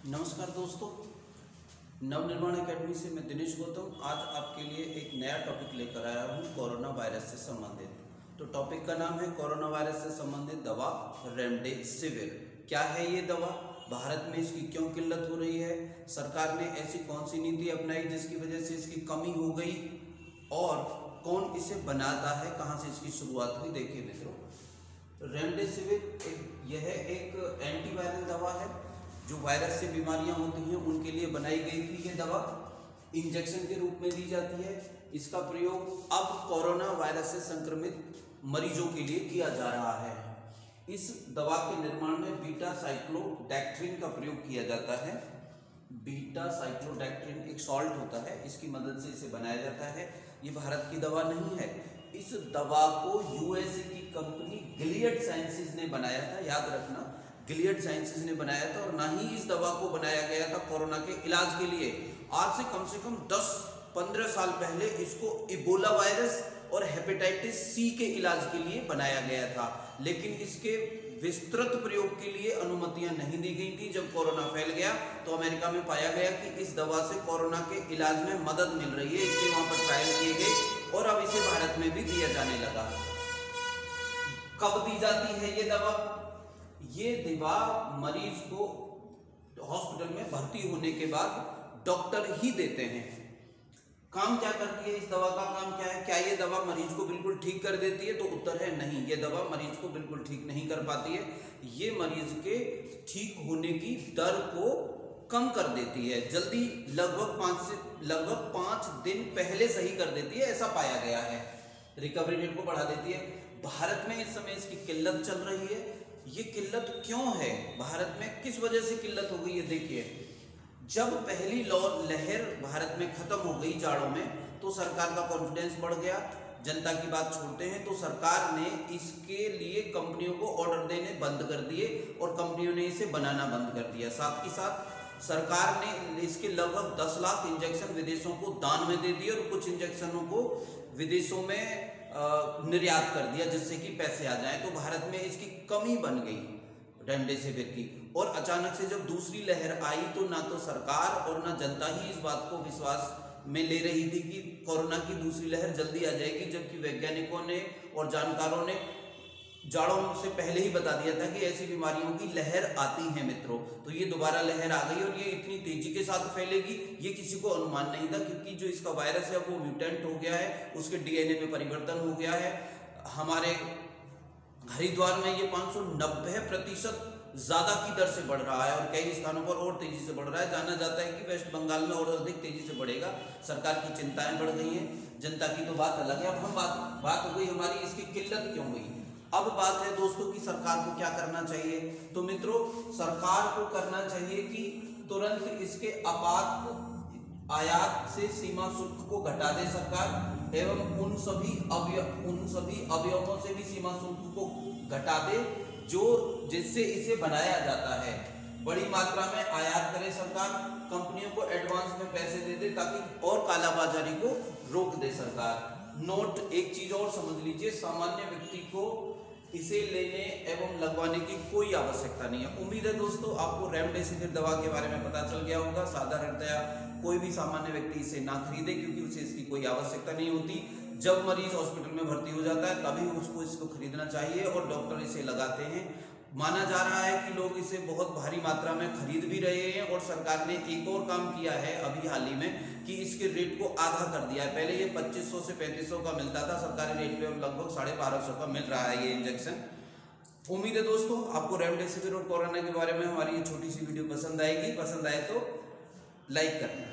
नमस्कार दोस्तों, नवनिर्माण एकेडमी से मैं दिनेश गौतम आज आपके लिए एक नया टॉपिक लेकर आया हूँ कोरोना वायरस से संबंधित। तो टॉपिक का नाम है कोरोना वायरस से संबंधित दवा रेमडेसिविर। क्या है ये दवा, भारत में इसकी क्यों किल्लत हो रही है, सरकार ने ऐसी कौन सी नीति अपनाई जिसकी वजह से इसकी कमी हो गई और कौन इसे बनाता है, कहाँ से इसकी शुरुआत हुई। देखिए मित्रों, रेमडेसिविर यह एक एंटीवायरल दवा है जो वायरस से बीमारियां होती हैं उनके लिए बनाई गई थी। ये दवा इंजेक्शन के रूप में दी जाती है। इसका प्रयोग अब कोरोना वायरस से संक्रमित मरीजों के लिए किया जा रहा है। इस दवा के निर्माण में बीटा साइक्लोडैक्ट्रिन का प्रयोग किया जाता है। बीटा साइक्लोडैक्ट्रिन एक सॉल्ट होता है, इसकी मदद से इसे बनाया जाता है। ये भारत की दवा नहीं है। इस दवा को यूएसए की कंपनी गिलियड साइंसेज ने बनाया था, याद रखना, गिलियड साइंसेज ने बनाया था। और ना ही इस दवा को बनाया गया था कोरोना के इलाज के लिए। आज से कम 10-15 साल पहले इसको इबोला वायरस और हेपेटाइटिस सी के इलाज के लिए बनाया गया था, लेकिन इसके विस्तृत प्रयोग के लिए अनुमतियां नहीं दी गई थी। जब कोरोना फैल गया तो अमेरिका में पाया गया कि इस दवा से कोरोना के इलाज में मदद मिल रही है, इसलिए वहां पर ट्रायल किए गए और अब इसे भारत में भी दिया जाने लगा। कब दी जाती है ये दवा? ये दवा मरीज को हॉस्पिटल में भर्ती होने के बाद डॉक्टर ही देते हैं। काम क्या करती है इस दवा का, काम क्या है? क्या ये दवा मरीज को बिल्कुल ठीक कर देती है? तो उत्तर है नहीं, ये दवा मरीज को बिल्कुल ठीक नहीं कर पाती है। ये मरीज के ठीक होने की दर को कम कर देती है, जल्दी लगभग 5 दिन पहले सही कर देती है, ऐसा पाया गया है। रिकवरी रेट को बढ़ा देती है। भारत में इस समय इसकी किल्लत चल रही है। ये किल्लत क्यों है, भारत में किस वजह से किल्लत हो गई है? देखिए, जब पहली लहर भारत में खत्म हो गई जाड़ों में, तो सरकार का कॉन्फिडेंस बढ़ गया। जनता की बात छोड़ते हैं तो सरकार ने इसके लिए कंपनियों को ऑर्डर देने बंद कर दिए और कंपनियों ने इसे बनाना बंद कर दिया। साथ ही साथ सरकार ने इसके लगभग 10 लाख इंजेक्शन विदेशों को दान में दे दिए और कुछ इंजेक्शनों को विदेशों में निर्यात कर दिया जिससे कि पैसे आ जाएं। तो भारत में इसकी कमी बन गई रेमडेसिविर की। और अचानक से जब दूसरी लहर आई तो ना तो सरकार और ना जनता ही इस बात को विश्वास में ले रही थी कि कोरोना की दूसरी लहर जल्दी आ जाएगी, जबकि वैज्ञानिकों ने और जानकारों ने जाड़ों से पहले ही बता दिया था कि ऐसी बीमारियों की लहर आती है मित्रों। तो ये दोबारा लहर आ गई और ये इतनी तेजी के साथ फैलेगी ये किसी को अनुमान नहीं था, क्योंकि जो इसका वायरस है वो म्यूटेंट हो गया है, उसके डीएनए में परिवर्तन हो गया है। हमारे हरिद्वार में ये 590% ज्यादा की दर से बढ़ रहा है और कई स्थानों पर और तेजी से बढ़ रहा है। जाना जाता है कि वेस्ट बंगाल में और अधिक तेजी से बढ़ेगा। सरकार की चिंताएं बढ़ गई हैं, जनता की तो बात अलग है। अब हम बात हो गई हमारी इसकी किल्लत क्यों हुई। अब बात है दोस्तों कि सरकार को क्या करना चाहिए। तो मित्रों, सरकार को करना चाहिए कि तुरंत इसके आयात से सीमा शुल्क को घटा दे सरकार, एवं उन सभी अवयवों से भी सीमा शुल्क को घटा दे जो जिससे इसे बनाया जाता है। बड़ी मात्रा में आयात करे सरकार, कंपनियों को एडवांस में पैसे दे दे ताकि और कालाबाजारी को रोक दे सरकार। नोट, एक चीज और समझ लीजिए, सामान्य व्यक्ति को इसे लेने एवं लगवाने की कोई आवश्यकता नहीं है। उम्मीद है दोस्तों आपको रेमडेसिविर दवा के बारे में पता चल गया होगा। साधारणतया कोई भी सामान्य व्यक्ति इसे ना खरीदे क्योंकि उसे इसकी कोई आवश्यकता नहीं होती। जब मरीज हॉस्पिटल में भर्ती हो जाता है तभी उसको इसको खरीदना चाहिए और डॉक्टर इसे लगाते हैं। माना जा रहा है कि लोग इसे बहुत भारी मात्रा में खरीद भी रहे हैं और सरकार ने एक और काम किया है अभी हाल ही में कि इसके रेट को आधा कर दिया है। पहले ये 2500 से 3500 का मिलता था, सरकारी रेट पे अब लगभग 1250 का मिल रहा है ये इंजेक्शन। उम्मीद है दोस्तों आपको रेमडेसिविर और कोरोना के बारे में हमारी ये छोटी सी वीडियो पसंद आएगी। पसंद आए तो लाइक करना।